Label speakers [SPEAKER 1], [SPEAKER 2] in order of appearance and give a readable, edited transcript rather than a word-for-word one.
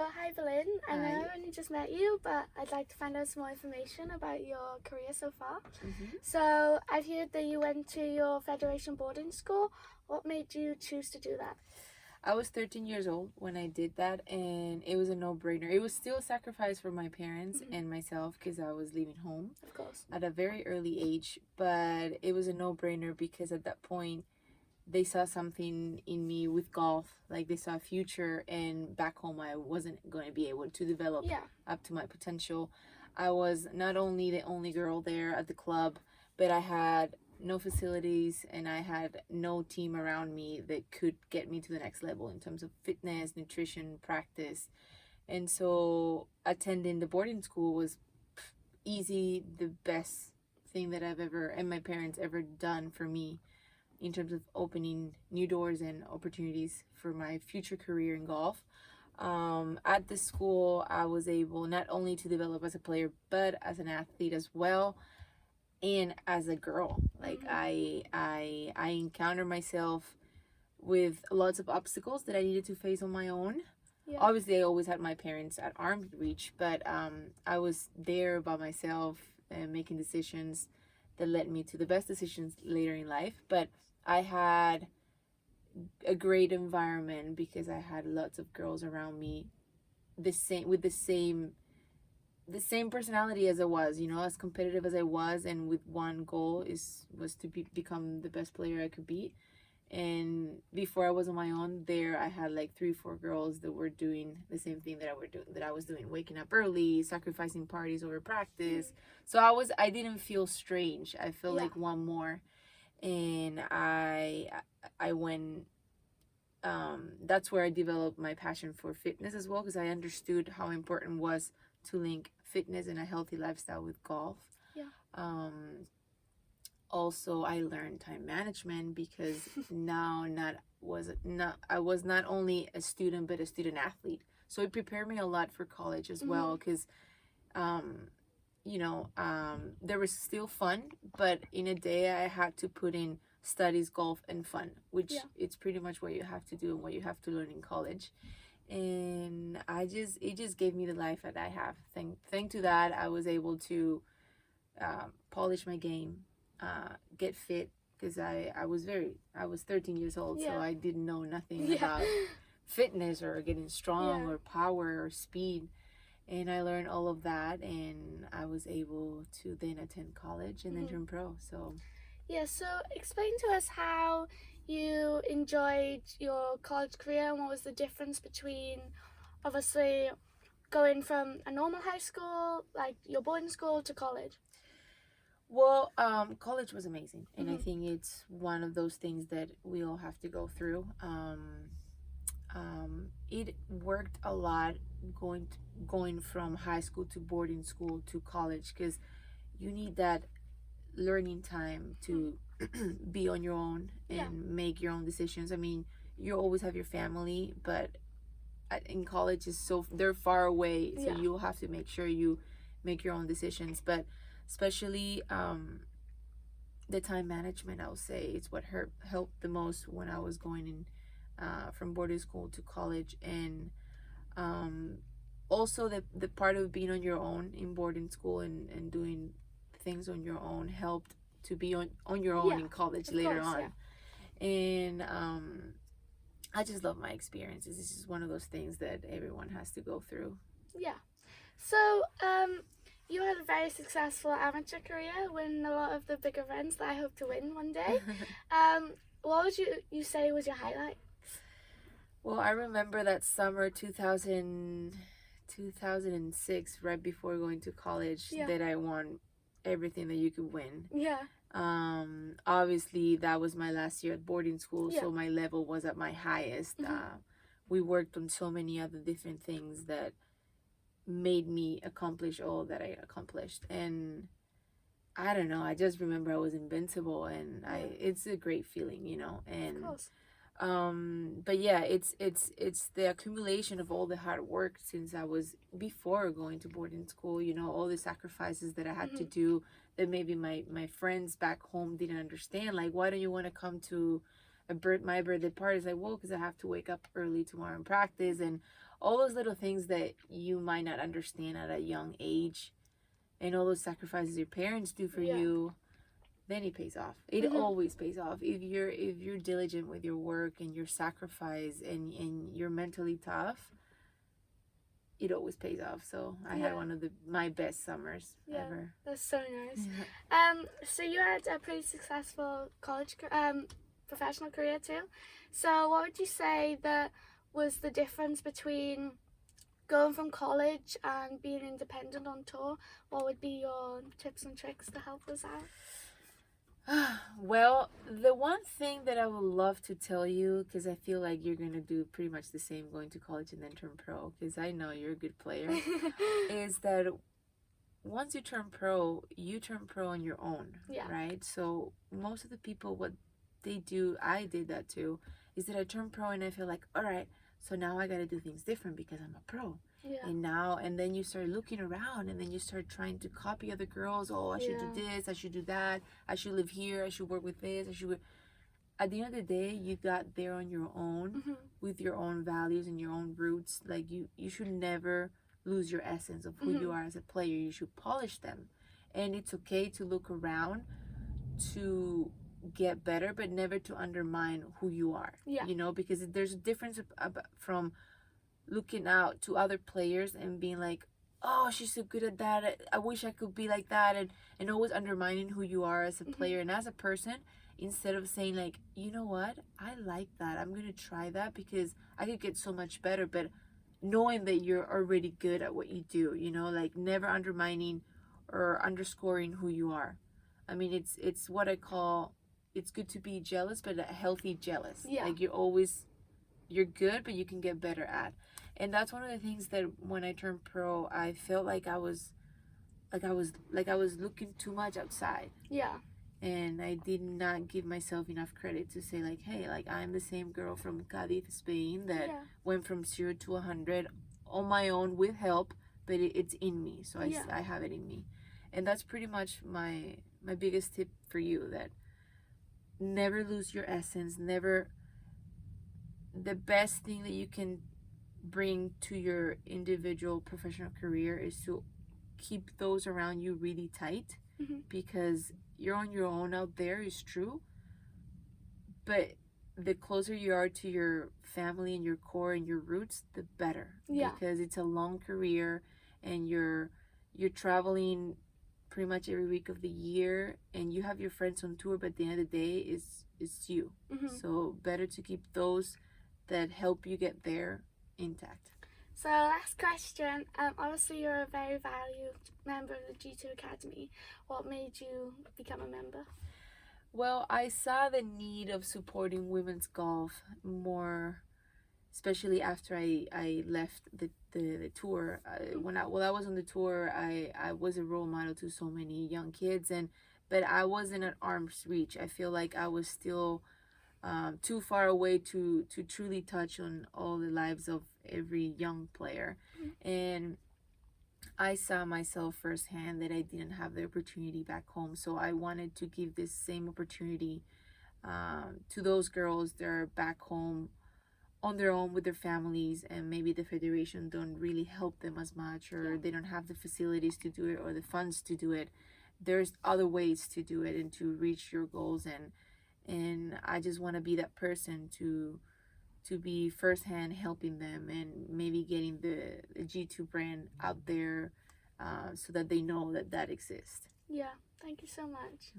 [SPEAKER 1] Hi Belen, I know
[SPEAKER 2] Hi.
[SPEAKER 1] I only just met you, but I'd like to find out some more information about your career so far. So I've heard that you went to your Federation boarding school. What made you choose to do that?
[SPEAKER 2] I was 13 years old when I did that, and it was a no-brainer. It was still a sacrifice for my parents and myself because I was leaving home
[SPEAKER 1] Of course.
[SPEAKER 2] at a very early age, but it was a no-brainer because at that point they saw something in me with golf, like they saw a future, and back home I wasn't going to be able to develop
[SPEAKER 1] Yeah.
[SPEAKER 2] up to my potential. I was not only the only girl there at the club, but I had no facilities and I had no team around me that could get me to the next level in terms of fitness, nutrition, practice. And so attending the boarding school was easy, the best thing that I've ever and my parents ever done for me in terms of opening new doors and opportunities for my future career in golf. At the school, I was able not only to develop as a player, but as an athlete as well, and as a girl. Like I encountered myself with lots of obstacles that I needed to face on my own.
[SPEAKER 1] Yeah.
[SPEAKER 2] Obviously, I always had my parents at arm's reach, but I was there by myself and making decisions that led me to the best decisions later in life. But I had a great environment because I had lots of girls around me, the same with the same personality as I was, as competitive as I was, and with one goal was to become the best player I could be. And before I was on my own there, I had like 3 4 girls that were doing the same thing that I was doing, waking up early, sacrificing parties over practice. So I didn't feel strange. I felt like one more. And I went, that's where I developed my passion for fitness as well, because I understood how important it was to link fitness and a healthy lifestyle with golf.
[SPEAKER 1] Yeah.
[SPEAKER 2] Also, I learned time management because now I was not only a student but a student athlete. So it prepared me a lot for college as well, because there was still fun, but in a day I had to put in studies, golf, and fun, which it's pretty much what you have to do and what you have to learn in college. And it just gave me the life that I have. Thank to that, I was able to polish my game, get fit, because I was 13 years old, so I didn't know nothing about fitness or getting strong or power or speed. And I learned all of that, and I was able to then attend college and then turn pro. So
[SPEAKER 1] so explain to us how you enjoyed your college career and what was the difference between obviously going from a normal high school, like your boarding school, to college.
[SPEAKER 2] well, college was amazing, and I think it's one of those things that we all have to go through. It worked a lot going from high school to boarding school to college, because you need that learning time to be on your own and make your own decisions. I mean, you always have your family, but in college is so they're far away, so you'll have to make sure you make your own decisions. But especially the time management, I'll say, it's what helped the most when I was going in from boarding school to college. And also the part of being on your own in boarding school and doing things on your own helped to be on your own in college later on. And I just love my experiences. It's just one of those things that everyone has to go through.
[SPEAKER 1] Yeah. So you had a very successful amateur career, winning a lot of the big events that I hope to win one day. What would you say was your highlight?
[SPEAKER 2] Well, I remember that summer 2006, right before going to college, that I won everything that you could win. Obviously that was my last year at boarding school, so my level was at my highest. We worked on so many other different things that made me accomplish all that I accomplished. And I don't know, I just remember I was invincible, and it's a great feeling, and
[SPEAKER 1] of course.
[SPEAKER 2] But yeah, it's the accumulation of all the hard work since I was before going to boarding school, all the sacrifices that I had to do that maybe my friends back home didn't understand. Like, why don't you want to come to my birthday party? It's like, well, because I have to wake up early tomorrow and practice, and all those little things that you might not understand at a young age, and all those sacrifices your parents do for you, then it pays off. It always pays off if you're diligent with your work and your sacrifice, and you're mentally tough. It always pays off. So I had one of my best summers ever.
[SPEAKER 1] That's so nice. So you had a pretty successful college professional career too. So what would you say that was the difference between going from college and being independent on tour? What would be your tips and tricks to help us out?
[SPEAKER 2] Well, the one thing that I would love to tell you, because I feel like you're going to do pretty much the same going to college and then turn pro, because I know you're a good player, is that once you turn pro on your own, right? So most of the people, what they do, I did that too, is that I turn pro and I feel like, all right, so now I got to do things different because I'm a pro. And then you start looking around, and then you start trying to copy other girls. Oh, I should do this, I should do that, I should live here, I should work with this, at the end of the day, you got there on your own, with your own values and your own roots. Like you should never lose your essence of who you are as a player. You should polish them, and it's okay to look around to get better, but never to undermine who you are. You know, because there's a difference from looking out to other players and being like, oh, she's so good at that, I wish I could be like that, and always undermining who you are as a player and as a person, instead of saying like, you know what, I like that, I'm gonna try that because I could get so much better. But knowing that you're already good at what you do, you know, like never undermining or underscoring who you are. I mean, it's what I call, it's good to be jealous, but a healthy jealous. Like you're good, but you can get better at. And that's one of the things that when I turned pro, I felt like I was looking too much outside. And I did not give myself enough credit to say like, hey, like I'm the same girl from Cadiz, Spain, that went from 0 to 100 on my own with help, but it's in me. So I have it in me. And that's pretty much my biggest tip for you, that never lose your essence. Never. The best thing that you can bring to your individual professional career is to keep those around you really tight, because you're on your own out there, is true, but the closer you are to your family and your core and your roots, the better. Because it's a long career, and you're traveling pretty much every week of the year, and you have your friends on tour, but at the end of the day it's you. So better to keep those that help you get there intact.
[SPEAKER 1] So last question, obviously you're a very valued member of the G2 Academy. What made you become a member?
[SPEAKER 2] Well, I saw the need of supporting women's golf more, especially after I left the tour. When I was on the tour, I was a role model to so many young kids, but I wasn't at arm's reach. I feel like I was still too far away to truly touch on all the lives of every young player. And I saw myself firsthand that I didn't have the opportunity back home. So I wanted to give this same opportunity to those girls that are back home on their own with their families, and maybe the federation don't really help them as much, or they don't have the facilities to do it or the funds to do it. There's other ways to do it and to reach your goals, and I just want to be that person to be firsthand helping them, and maybe getting the G2 brand out there, so that they know that exists.
[SPEAKER 1] Thank you so much.